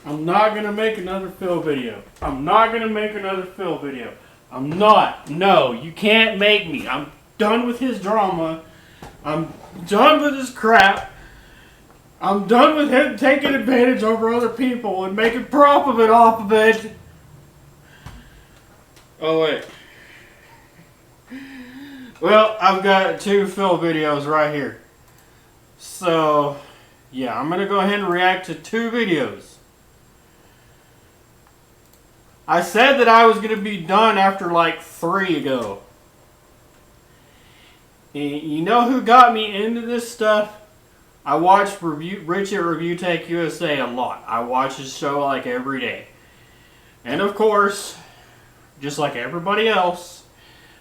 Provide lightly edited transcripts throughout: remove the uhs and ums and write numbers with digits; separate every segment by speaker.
Speaker 1: I'm not going to make another Phil video. I'm not going to make another Phil video. I'm not. No, you can't make me. I'm done with his drama. I'm done with his crap. I'm done with him taking advantage over other people and making profit off of it. Oh, wait. Well, I've got 2 Phil videos right here. So, yeah, I'm going to go ahead and react to 2 videos. I said that I was going to be done after like 3 ago. And you know who got me into this stuff? I watch Rich at Review Tech USA a lot. I watch his show like every day. And of course, just like everybody else,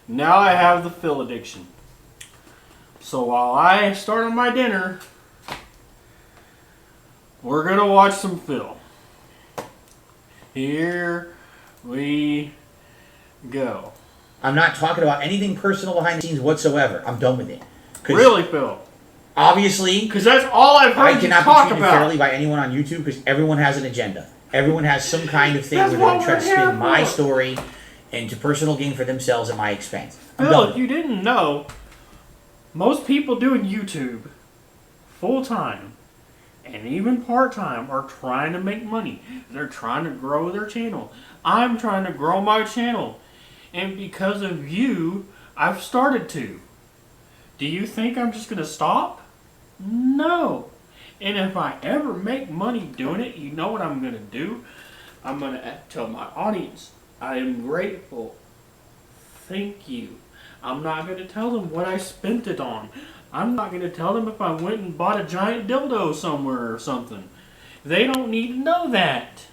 Speaker 1: now I have the Phil addiction. So while I start on my dinner, we're going to watch some Phil. Here we go.
Speaker 2: I'm not talking about anything personal behind the scenes whatsoever. I'm done with it.
Speaker 1: Really, Phil?
Speaker 2: Obviously,
Speaker 1: because that's all I've heard you talk about. I
Speaker 2: cannot be treated fairly by anyone on YouTube because everyone has an agenda. Everyone has some kind of thing where they're going to try to spin my story into personal gain for themselves at my expense.
Speaker 1: Phil, if you didn't know, most people doing YouTube full-time and even part-time are trying to make money. They're trying to grow their channel. I'm trying to grow my channel. And because of you, I've started to. Do you think I'm just going to stop? No. And if I ever make money doing it, you know what I'm going to do? I'm going to tell my audience, I am grateful. Thank you. I'm not going to tell them what I spent it on. I'm not going to tell them if I went and bought a giant dildo somewhere or something. They don't need to know that.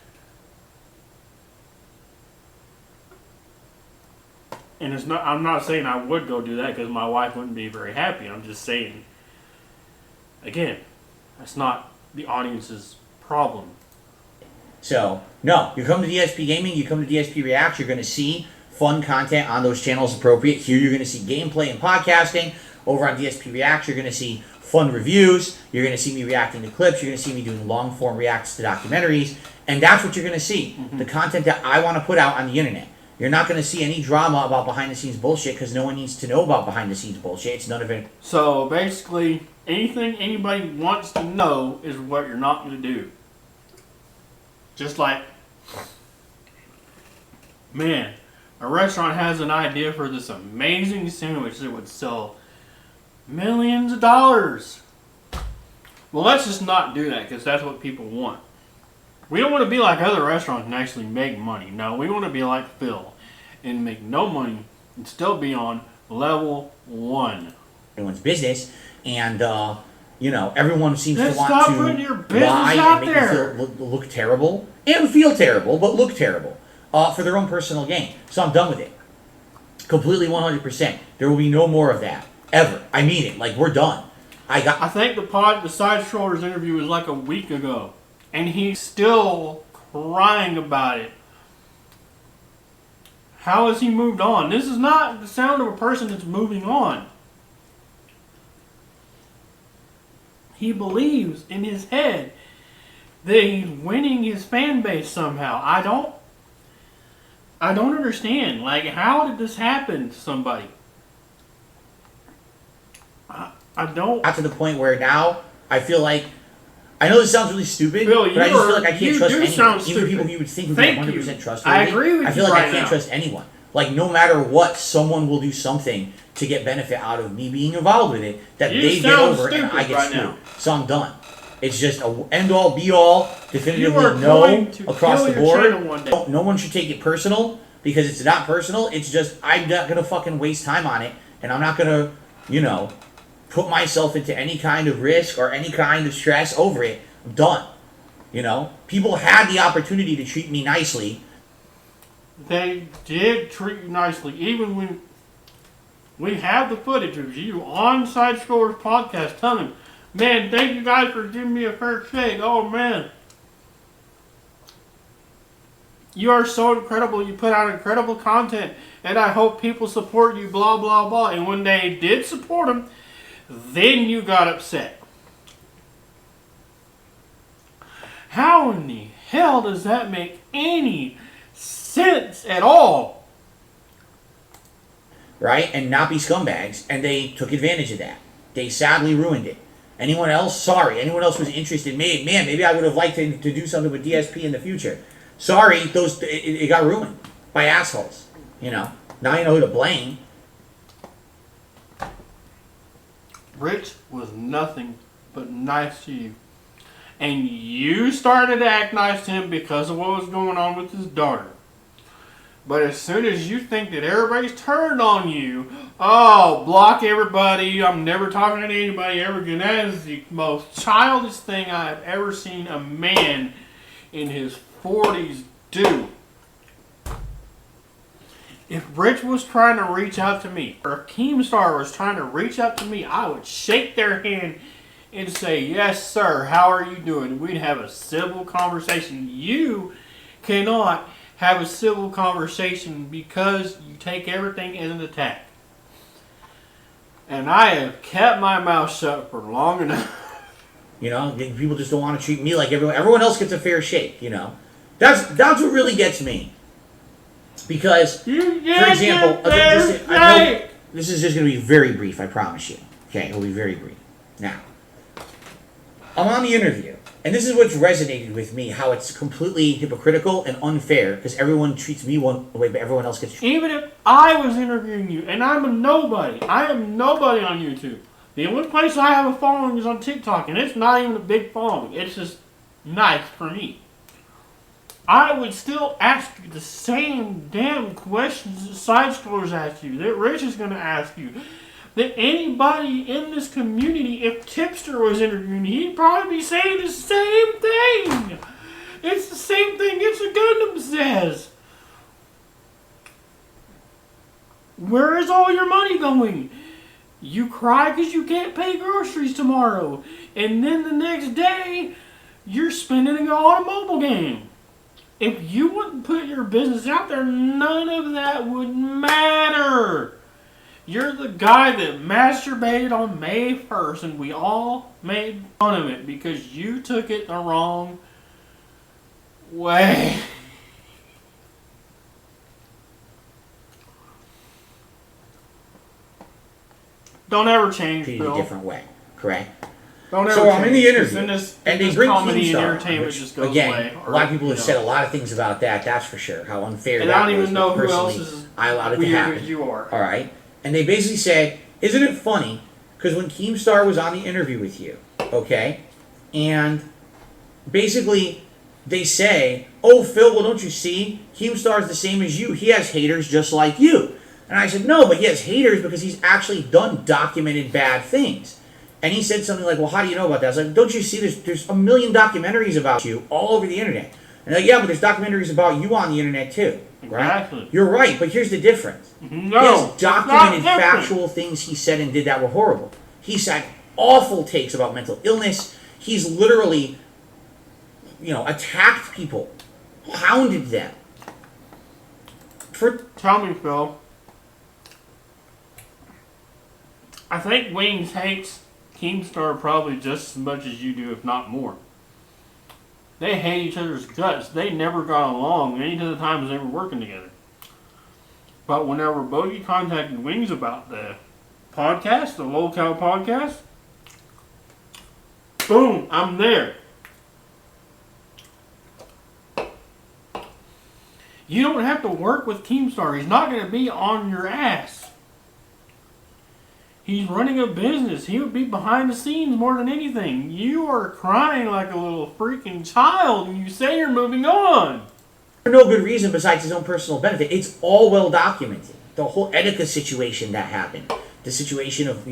Speaker 1: And it's not. I'm not saying I would go do that because my wife wouldn't be very happy. I'm just saying, again, that's not the audience's problem.
Speaker 2: So, no, you come to DSP Gaming, you come to DSP Reacts, you're going to see fun content on those channels appropriate. Here you're going to see gameplay and podcasting. Over on DSP Reacts, you're going to see fun reviews. You're going to see me reacting to clips. You're going to see me doing long-form reacts to documentaries. And that's what you're going to see. Mm-hmm. The content that I want to put out on the internet. You're not going to see any drama about behind-the-scenes bullshit because no one needs to know about behind-the-scenes bullshit. It's none of it.
Speaker 1: So, basically, anything anybody wants to know is what you're not going to do. Just like, man, a restaurant has an idea for this amazing sandwich that would sell millions of dollars. Well, let's just not do that because that's what people want. We don't want to be like other restaurants and actually make money. No, we want to be like Phil and make no money and still be on level 1.
Speaker 2: Everyone's business, and you know, everyone seems to want
Speaker 1: stop putting your business
Speaker 2: lie
Speaker 1: out
Speaker 2: and make
Speaker 1: there.
Speaker 2: you look terrible and feel terrible, but look terrible for their own personal gain. So I'm done with it. Completely 100%. There will be no more of that ever. I mean it. Like, we're done. I Got to the point where now I feel like, I know this sounds really stupid,
Speaker 1: Bill,
Speaker 2: but I just feel like I can't trust anyone.
Speaker 1: Even
Speaker 2: people you would think would be 100% trustworthy.
Speaker 1: I agree with
Speaker 2: I feel
Speaker 1: you
Speaker 2: like
Speaker 1: right
Speaker 2: I can't
Speaker 1: now.
Speaker 2: trust anyone. Like, no matter what, someone will do something to get benefit out of me being involved with it that they get over and I get screwed. So I'm done. It's just a end-all, be-all, definitively no across the board. No one should take it personal because it's not personal. It's just I'm not going to fucking waste time on it, and I'm not going to, you know, put myself into any kind of risk or any kind of stress over it. I'm done. You know? People had the opportunity to treat me nicely.
Speaker 1: They did treat you nicely. Even when we have the footage of you on Side Scrollers podcast telling them, man, thank you guys for giving me a fair shake. Oh, man. You are so incredible. You put out incredible content. And I hope people support you, blah, blah, blah. And when they did support them, then you got upset. How in the hell does that make any sense at all?
Speaker 2: Right? And not be scumbags. And they took advantage of that. They sadly ruined it. Anyone else? Sorry. Anyone else was interested? Maybe I would have liked to do something with DSP in the future. Sorry, it got ruined by assholes. You know? Now you know who to blame.
Speaker 1: Rich was nothing but nice to you. And you started to act nice to him because of what was going on with his daughter. But as soon as you think that everybody's turned on you, oh, block everybody, I'm never talking to anybody ever again. That is the most childish thing I've ever seen a man in his 40s do. If Rich was trying to reach out to me, or if Keemstar was trying to reach out to me, I would shake their hand and say, yes, sir, how are you doing? We'd have a civil conversation. You cannot have a civil conversation because you take everything as an attack. And I have kept my mouth shut for long enough.
Speaker 2: You know, people just don't want to treat me like everyone else gets a fair shake, you know. That's what really gets me. Because, for example, this is just going to be very brief, I promise you. Okay, it'll be very brief. Now, I'm on the interview, and this is what's resonated with me, how it's completely hypocritical and unfair, because everyone treats me one way, but everyone else gets treated.
Speaker 1: Even if I was interviewing you, and I'm a nobody, I am nobody on YouTube. The only place I have a following is on TikTok, and it's not even a big following. It's just nice for me. I would still ask you the same damn questions that Side Scrollers ask you, that Rich is going to ask you, that anybody in this community, if Tipster was interviewing you, he'd probably be saying the same thing. It's the same thing It's a Gundam says. Where is all your money going? You cry because you can't pay groceries tomorrow, and then the next day, you're spending it on a mobile game. If you wouldn't put your business out there, none of that would matter. You're the guy that masturbated on May 1st, and we all made fun of it because you took it the wrong way. Don't ever change, Bill.
Speaker 2: A different way, correct?
Speaker 1: Don't ever
Speaker 2: so
Speaker 1: change.
Speaker 2: I'm in the interview,
Speaker 1: and they bring comedy and entertainment just goes
Speaker 2: again,
Speaker 1: away.
Speaker 2: A lot of people have said a lot of things about that. That's for sure. How unfair
Speaker 1: and
Speaker 2: that
Speaker 1: I don't
Speaker 2: was.
Speaker 1: even know who else
Speaker 2: is I allowed it to happen.
Speaker 1: You are.
Speaker 2: All right, and they basically said, "Isn't it funny?" Because when Keemstar was on the interview with you, okay, and basically they say, "Oh, Phil, well, don't you see? Keemstar's the same as you. He has haters just like you." And I said, "No, but he has haters because he's actually done documented bad things." And he said something like, "Well, how do you know about that?" I was like, "Don't you see there's a million documentaries about you all over the internet?" And they're like, "Yeah, but there's documentaries about you on the internet too." Right?
Speaker 1: Exactly.
Speaker 2: You're right, but here's the difference.
Speaker 1: No,
Speaker 2: he has documented factual things he said and did that were horrible. He said awful takes about mental illness. He's literally, attacked people, hounded them.
Speaker 1: Tell me, Phil. I think Wings hates Keemstar probably just as much as you do, if not more. They hate each other's guts. They never got along any of the times they were working together. But whenever Bogey contacted Wings about the podcast, the Lolcow podcast, boom, I'm there. You don't have to work with Keemstar. He's not going to be on your ass. He's running a business. He would be behind the scenes more than anything. You are crying like a little freaking child and you say you're moving on.
Speaker 2: For no good reason besides his own personal benefit. It's all well documented. The whole Etika situation that happened. The situation of,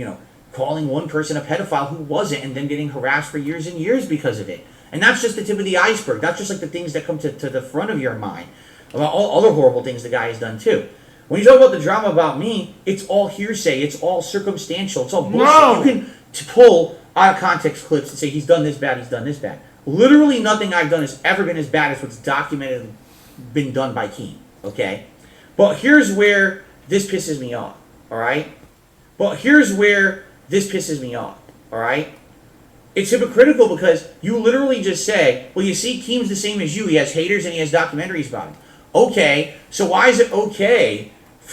Speaker 2: calling one person a pedophile who wasn't and then getting harassed for years and years because of it. And that's just the tip of the iceberg. That's just like the things that come to the front of your mind. About all other horrible things the guy has done too. When you talk about the drama about me, it's all hearsay. It's all circumstantial. It's all bullshit.
Speaker 1: No.
Speaker 2: You can pull out of context clips and say he's done this bad, he's done this bad. Literally nothing I've done has ever been as bad as what's documented been done by Keem. Okay? But here's where this pisses me off. Alright? It's hypocritical because you literally just say, well, you see, Keem's the same as you. He has haters and he has documentaries about him. Okay, so why is it okay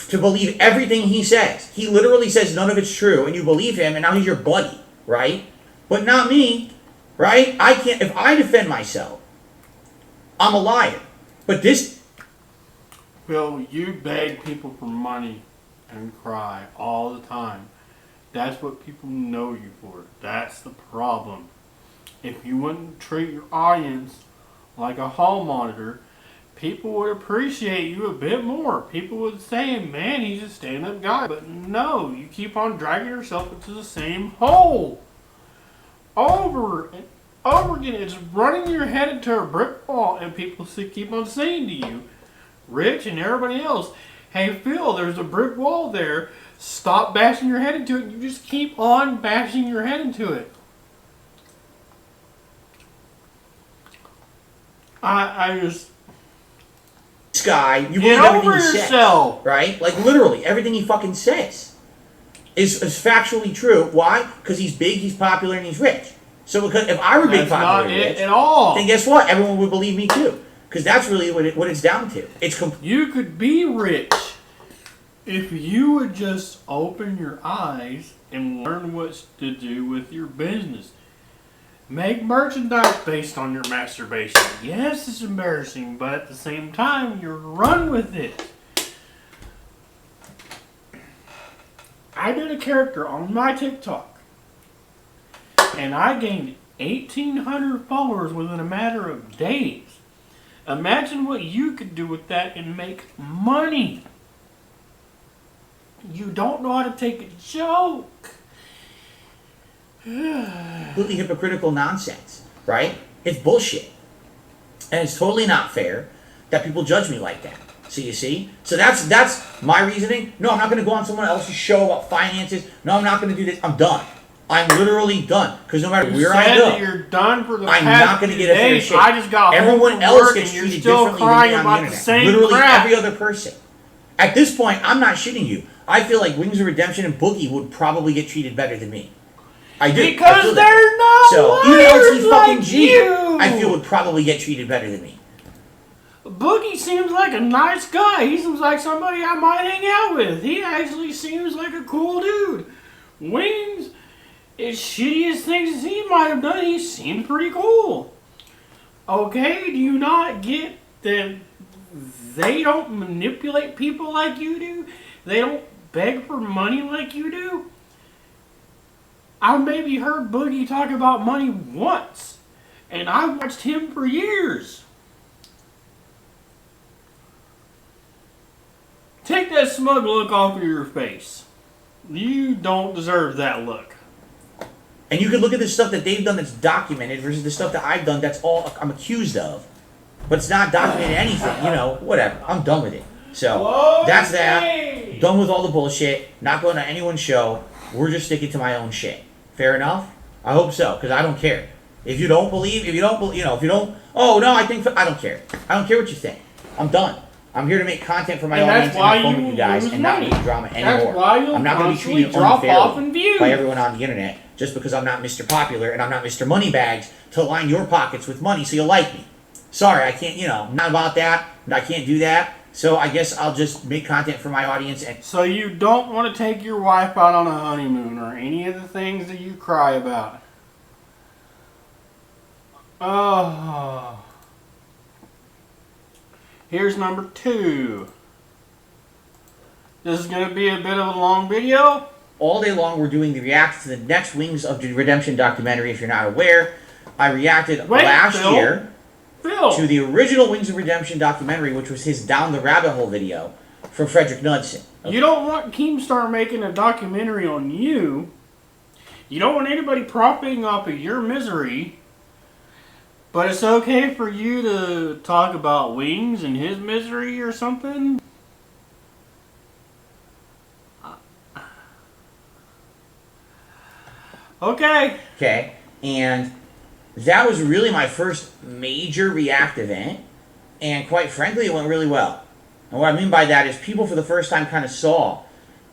Speaker 2: to believe everything he says? He literally says none of it's true, and you believe him, and now he's your buddy, right? But not me, right? I can't, if I defend myself, I'm a liar. But this...
Speaker 1: Phil, you beg people for money and cry all the time. That's what people know you for. That's the problem. If you wouldn't treat your audience like a hall monitor, people would appreciate you a bit more. People would say, man, he's a stand-up guy. But no, you keep on dragging yourself into the same hole. Over and over again. It's running your head into a brick wall, and people keep on saying to you, Rich and everybody else, hey, Phil, there's a brick wall there. Stop bashing your head into it. You just keep on bashing your head into it. I just...
Speaker 2: This guy, you
Speaker 1: get
Speaker 2: believe everything
Speaker 1: over
Speaker 2: he
Speaker 1: yourself.
Speaker 2: Says, right? Like, literally, everything he fucking says is factually true. Why? Because he's big, he's popular, and he's rich. So because if I were big, popular, and rich,
Speaker 1: at all.
Speaker 2: then guess what? Everyone would believe me too. Because that's really what it's down to.
Speaker 1: You could be rich if you would just open your eyes and learn what to do with your business. Make merchandise based on your masturbation. Yes, it's embarrassing, but at the same time, you run with it. I did a character on my TikTok, and I gained 1,800 followers within a matter of days. Imagine what you could do with that and make money. You don't know how to take a joke.
Speaker 2: Completely hypocritical nonsense, right? It's bullshit. And it's totally not fair that people judge me like that. So you see? So that's my reasoning. No, I'm not going to go on someone else's show about finances. No, I'm not going to do this. I'm done. I'm literally done. Because no matter where I go,
Speaker 1: that you're done for the
Speaker 2: I'm
Speaker 1: past
Speaker 2: not going to get a fair shake.
Speaker 1: I just got
Speaker 2: Everyone else gets treated differently than me on the internet. Literally every other person. At this point, I'm not shitting you. I feel like Wings of Redemption and Boogie would probably get treated better than me. I do.
Speaker 1: Because they're not
Speaker 2: so even LT fucking
Speaker 1: like
Speaker 2: G,
Speaker 1: you.
Speaker 2: I feel would probably get treated better than me.
Speaker 1: Boogie seems like a nice guy. He seems like somebody I might hang out with. He actually seems like a cool dude. Wings, as shitty as things as he might have done, he seemed pretty cool. Okay, do you not get that they don't manipulate people like you do? They don't beg for money like you do? I maybe heard Boogie talk about money once, and I watched him for years. Take that smug look off of your face. You don't deserve that look.
Speaker 2: And you can look at the stuff that they've done that's documented versus the stuff that I've done that's all I'm accused of. But it's not documented anything, whatever. I'm done with it. So, that's that. Done with all the bullshit. Not going to anyone's show. We're just sticking to my own shit. Fair enough? I hope so, because I don't care. If you don't believe, I don't care. I don't care what you think. I'm done. I'm here to make content for my audience and have fun with you guys and not make drama anymore. I'm not going to be treated unfairly by everyone on the internet just because I'm not Mr. Popular and I'm not Mr. Moneybags to line your pockets with money so you'll like me. Sorry, I can't, not about that. I can't do that. So I guess I'll just make content for my audience. And
Speaker 1: so you don't want to take your wife out on a honeymoon or any of the things that you cry about? Oh. Here's number 2. This is going to be a bit of a long video.
Speaker 2: All day long we're doing the react to the next Wings of Redemption documentary. If you're not aware, I reacted last year to the original Wings of Redemption documentary, which was his Down the Rabbit Hole video from Frederick Knudsen.
Speaker 1: Okay. You don't want Keemstar making a documentary on you. You don't want anybody profiting off of your misery. But it's okay for you to talk about Wings and his misery or something? Okay.
Speaker 2: Okay, and that was really my first major react event, and quite frankly, it went really well. And what I mean by that is people for the first time kind of saw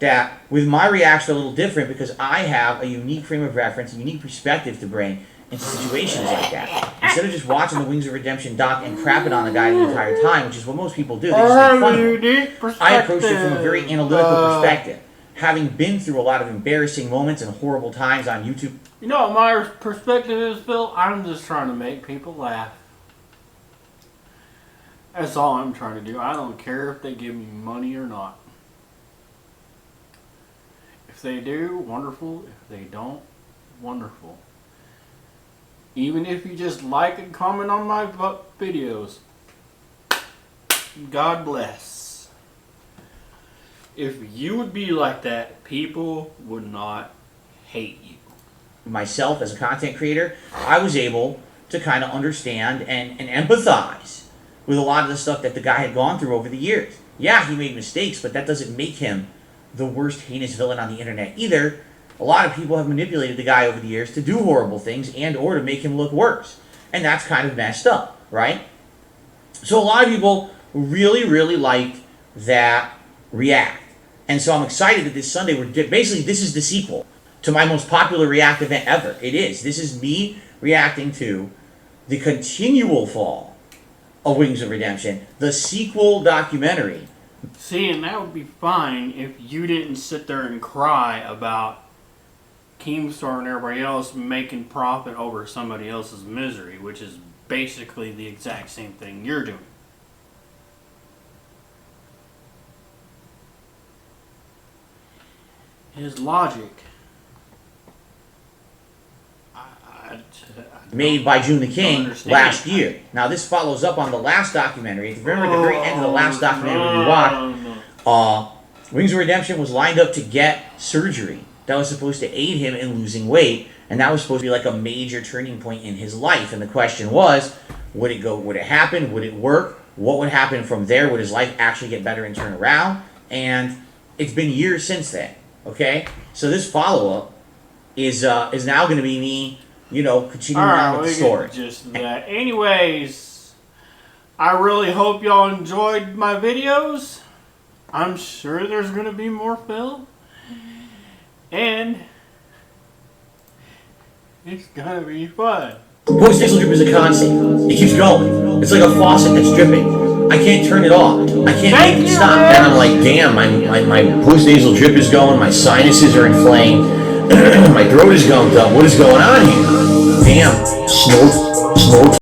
Speaker 2: that with my reacts are a little different because I have a unique frame of reference, a unique perspective to bring, into situations like that. Instead of just watching the Wings of Redemption doc and crapping on the guy the entire time, which is what most people do, they just make fun of him. I approached it from a very analytical perspective. Having been through a lot of embarrassing moments and horrible times on YouTube.
Speaker 1: You know what my perspective is, Phil? I'm just trying to make people laugh. That's all I'm trying to do. I don't care if they give me money or not. If they do, wonderful. If they don't, wonderful. Even if you just like and comment on my videos, God bless. If you would be like that, people would not hate you.
Speaker 2: Myself as a content creator, I was able to kind of understand and empathize with a lot of the stuff that the guy had gone through over the years. Yeah, he made mistakes, but that doesn't make him the worst heinous villain on the internet either. A lot of people have manipulated the guy over the years to do horrible things and or to make him look worse. And that's kind of messed up, right? So a lot of people really, really liked that react. And so I'm excited that this Sunday, basically this is the sequel to my most popular react event ever. It is. This is me reacting to the continual fall of Wings of Redemption, the sequel documentary.
Speaker 1: See, and that would be fine if you didn't sit there and cry about Keemstar and everybody else making profit over somebody else's misery, which is basically the exact same thing you're doing. His logic.
Speaker 2: Made by June the King last year. Now this follows up on the last documentary. If you remember at the very end of the last documentary we watched, Wings of Redemption was lined up to get surgery that was supposed to aid him in losing weight, and that was supposed to be like a major turning point in his life. And the question was, would it happen? Would it work? What would happen from there? Would his life actually get better and turn around? And it's been years since then. Okay, so this follow-up is now going to be me, continuing on with the story.
Speaker 1: Just that. Anyways, I really hope y'all enjoyed my videos. I'm sure there's going to be more, Phil. And it's going to be fun.
Speaker 2: Post-nasal drip is a constant. It keeps going. It's like a faucet that's dripping. I can't turn it off. I can't make it stop. And I'm like, damn, my post-nasal drip is going. My sinuses are inflamed. My throat is gummed up. What is going on here? Damn. Smoke.